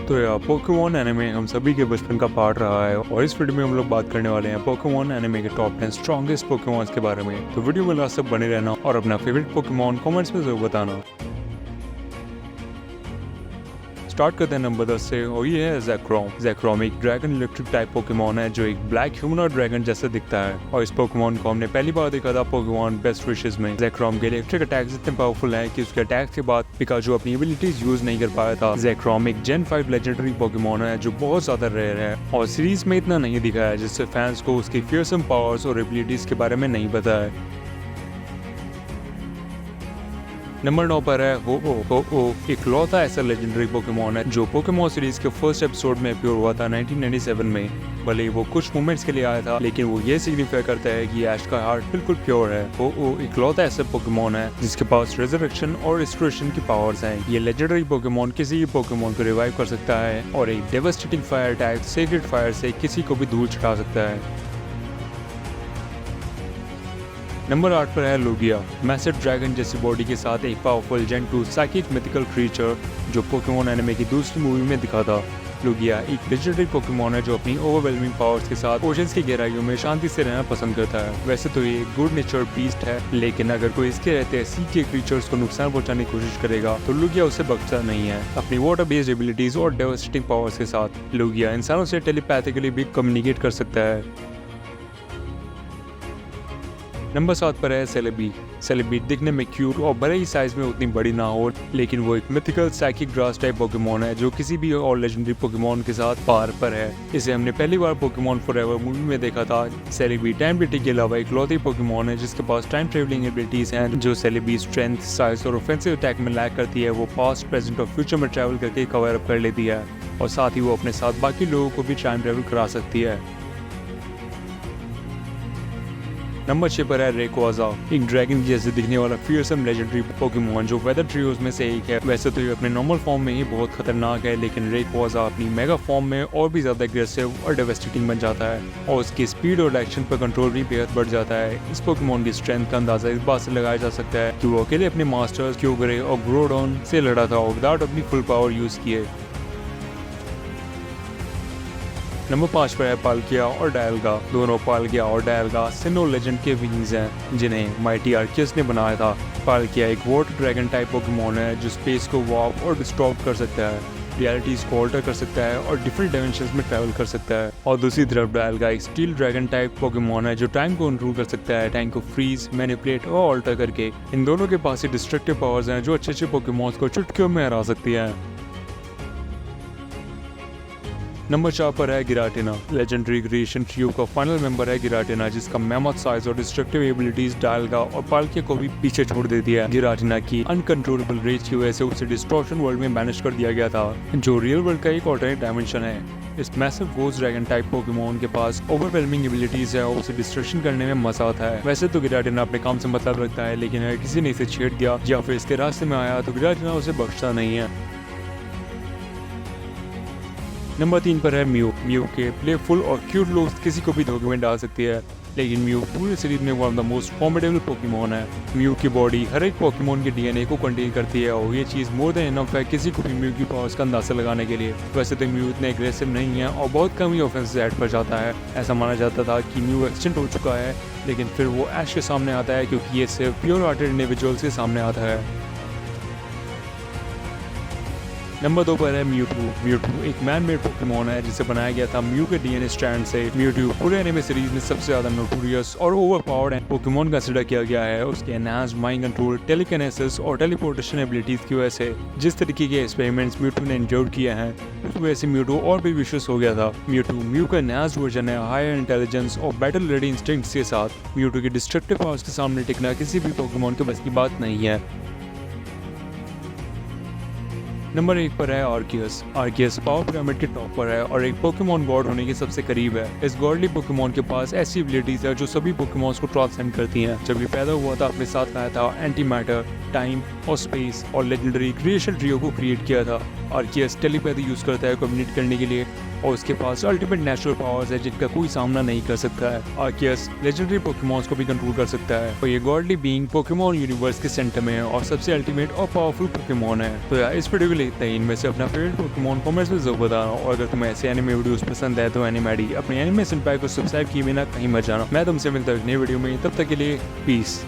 तो यार Pokemon anime हम सभी के बचपन का पार्ट रहा है और इस वीडियो में हम लोग बात करने वाले हैं पोकेमॉन एनिमे के टॉप 10 स्ट्रॉन्गेस्ट पोकेमॉन्स के बारे में। तो वीडियो में लास्ट तक बने रहना और अपना फेवरेट पोकेमॉन कमेंट्स में जरूर बताना। स्टार्ट करते हैं नंबर 10 से और ये है ज़ेक्रोम। ज़ेक्रोम एक ड्रैगन इलेक्ट्रिक टाइप पोकेमॉन है जो एक ब्लैक ह्यूमनॉइड ड्रैगन जैसे दिखता है और इस पोकेमॉन को हमने पहली बार देखा था पोकेमॉन बेस्ट विशेस में। ज़ेक्रोम के इलेक्ट्रिक अटैक्स इतने पावरफुल हैं कि उसके अटैक के बाद पिकाचू अपनी एबिलिटीज यूज नहीं कर पाया था। ज़ेक्रोम एक जेन 5 लेजेंडरी पोकेमॉन है जो बहुत ज्यादा रेयर है और सीरीज में इतना नहीं दिखाया है जिससे फैंस को उसकी फियरसम पावर्स और एबिलिटीज के बारे में नहीं पता है। नंबर 9 पर है हो इकलौता ऐसा लेजेंडरी पोकेमॉन है जो पोकेमॉन सीरीज के फर्स्ट एपिसोड में अपीयर हुआ था 1997 में। भले ही वो कुछ मोमेंट्स के लिए आया था लेकिन वो ये सिग्निफाई करता है कि ऐश का हार्ट बिल्कुल प्योर है। हो इकलौता ऐसा पोकेमॉन है जिसके पास रिजरेक्शन और रिस्टोरेशन की पावर्स हैं। ये लेजेंडरी पोकेमॉन किसी भी पोकेमॉन को रिवाइव कर सकता है और एक devastating fire attack sacred fire से किसी को भी धूल चटा सकता है। नंबर 8 पर है लुगिया। मैसिव ड्रैगन जैसी बॉडी के साथ एक पावरफुल जेन 2 साइकिक मिथिकल क्रीचर जो पोकेमॉन एनिमे की दूसरी मूवी में दिखा था। लुगिया एक लेजेंडरी पोकेमॉन है जो अपनी ओवरवेलमिंग पावर्स के साथ ओशंस की गहराइयों में शांति से रहना पसंद करता है। वैसे तो ये गुड नेचर बीस्ट है लेकिन अगर कोई इसके रहते सी के क्रीचर्स को नुकसान पहुंचाने की कोशिश करेगा तो लुगिया उसे बख्शता नहीं है। अपनी वाटर बेस्ड एबिलिटीज और डेवास्टेटिंग पावर्स के साथ लुगिया इंसानों से टेलीपैथिकली भी कम्युनिकेट कर सकता है। नंबर 7 पर है सेलेबी। सेलेबी दिखने में क्यूट और बड़े ही साइज में उतनी बड़ी ना हो लेकिन वो एक mythical psychic grass type Pokemon है जो किसी भी और लेजेंडरी पोकेमॉन के साथ पार पर है। इसे हमने पहली बार पोकेमॉन फॉरएवर मूवी में देखा था। सेलेबी टाइम ब्लिटिंग के अलावा एक लौती पोकेमॉन है जिसके पास टाइम ट्रेवलिंग एबिलिटीज हैं। जो सेलेबी स्ट्रेंथ साइज और ऑफेंसिव अटैक में लैक करती है वो पास्ट प्रेजेंट और फ्यूचर में ट्रैवल करके कवर अप कर लेती है और साथ ही वो अपने साथ बाकी लोगों को भी टाइम ट्रैवल करा सकती है। नंबर 6 पर है रेक्वाजा। एक ड्रैगन जैसे दिखने वाला फियरसम लेजेंडरी पोकेमॉन जो वेदर ट्रियोज में से एक है। वैसे तो ये अपने नॉर्मल फॉर्म में ही बहुत खतरनाक है लेकिन रेक्वाजा अपनी मेगा फॉर्म में और भी ज्यादा एग्रेसिव और डेवास्टेटिंग बन जाता है और उसकी स्पीड और एक्शन पर कंट्रोल भी बेहद बढ़ जाता है। इस पोकेमॉन की स्ट्रेंथ का अंदाजा इस बात से लगाया जा सकता है कि वो अकेले अपने मास्टर्स क्यूगरे और ग्रोडॉन से लड़ा था और विदाउट अपनी फुल पावर यूज किए। नंबर 5 पर है पाल्किया और डायलगा। दोनों पाल्किया और डायलगा सिनो लेजेंड के विंग्स हैं जिन्हें माइटी आर्कियस ने बनाया था। पाल्किया एक वाटर ड्रैगन टाइप पोकेमॉन है जो स्पेस को वार्प और डिस्टॉर्ब कर सकता है, रियलिटीज को ऑल्टर कर सकता है और डिफरेंट डायमेंशंस में ट्रैवल कर सकता है। और दूसरी तरफ डायलगा एक स्टील ड्रैगन टाइप पोकेमॉन है जो टाइम को कंट्रोल कर सकता है, टाइम को फ्रीज, मैनिपुलेट और ऑल्टर करके। इन दोनों के पास ही डिस्ट्रक्टिव पावर्स हैं जो अच्छे पोकेमॉन्स को चुटकियों में हरा सकती है। नंबर 4 पर है गिराटिना। लेजेंडरी क्रिएशन ट्रियो का फाइनल मेंबर है गिराटिना जिसका मैमथ साइज और डिस्ट्रक्टिव एबिलिटीज डायलगा और पाल्किया को भी पीछे छोड़ देती है। गिराटिना की अनकंट्रोलेबल रेज की वजह से उसे डिस्टॉर्शन वर्ल्ड में बैनिश कर दिया गया था जो रियल वर्ल्ड का एक ऑल्टरनेट डायमेंशन है। इस massive ghost dragon type Pokemon के पास ओवरवेलमिंग एबिलिटीज है और उसे डिस्ट्रक्शन करने में मजा आता है। वैसे तो गिराटिना अपने काम से मतलब रखता है लेकिन अगर किसी ने इसे छेड़ दिया या फिर इसके रास्ते में आया तो गिराटिना उसे बख्शता नहीं है। नंबर 3 पर है म्यू। म्यू के प्लेफुल और क्यूट लुक्स किसी को भी धोखे में डाल सकती है लेकिन म्यू पूरे सीरीज में one of the most formidable Pokemon है। म्यू की बॉडी हर एक पोकेमॉन के डीएनए को कंटेन करती है और ये चीज मोर देन इनफ है किसी को भी म्यू की पावर्स का अंदाजा लगाने के लिए। वैसे तो म्यू इतने एग्रेसिव नहीं है और बहुत कम ही ऑफेंस ऐड पर जाता है। ऐसा माना जाता था कि म्यू एक्सटेंट हो चुका है लेकिन फिर वो ऐश के सामने आता है क्योंकि ये सिर्फ प्योर हार्टेड इंडिविजुअल्स के सामने आता है। नंबर 2 पर है म्यूटू। म्यूटू एक मैन मेड पोकेमॉन है जिसे बनाया गया था म्यू के डीएनए स्ट्रैंड से। म्यूटू पूरे एनिमे सीरीज में सबसे ज्यादा नोटोरियस और ओवरपावर्ड पोकेमॉन कंसीडर किया गया है उसके एनहांस्ड माइंड कंट्रोल, टेलीकिनेसिस और टेलीपोर्टेशन एबिलिटीज की वजह से। जिस तरीके के एक्सपेरिमेंट्स म्यूटू ने एंड्योर किए हैं उस वजह से म्यूटू और भी विशेष हो गया था। म्यू का एनहांस्ड वर्जन है हायर इंटेलिजेंस और बैटल रेडी इंस्टिंक्ट्स के साथ। म्यूटू की डिस्ट्रक्टिव पावर्स के सामने टिकना किसी भी पोकेमॉन के बस की बात नहीं है। नंबर 1 पर है आर्कियस। आर्कियस पावर पिरामिड के टॉप पर है और एक पोकेमॉन गॉड होने के सबसे करीब है। इस गॉडली पोकेमॉन के पास ऐसी एबिलिटीज है जो सभी पोकेमॉन्स को ट्रांसेंड करती हैं। जब ये पैदा हुआ था अपने साथ लाया था एंटी मैटर, टाइम और स्पेस और लेजेंडरी क्रिएशन ट्रियो को क्रिएट किया था। आर्कियस टेलीपैथी यूज करता है कम्युनिकेट करने के लिए और उसके पास अल्टीमेट नेचुरल पावर्स है जिनका कोई सामना नहीं कर सकता है। आर्कियस लेजेंडरी पोकेमॉन्स को भी कंट्रोल कर सकता है और ये गॉडली बीइंग पोकेमॉन यूनिवर्स के सेंटर में है और सबसे अल्टीमेट और पावरफुल पोकेमॉन है। तो यार इस वीडियो की लिए इतना ही। इनमें से अपना फेवरेट पोकेमॉन कमेंट्स में जरूर बताना, और अगर तुम्हें ऐसे एनिमे वीडियोस पसंद है तो एनिमेडी अपने एनिमेशन पैक को सब्सक्राइब किए बिना कहीं मत जाना। मैं तुमसे मिलता हूँ एक नई वीडियो में, तब तक के लिए पीस।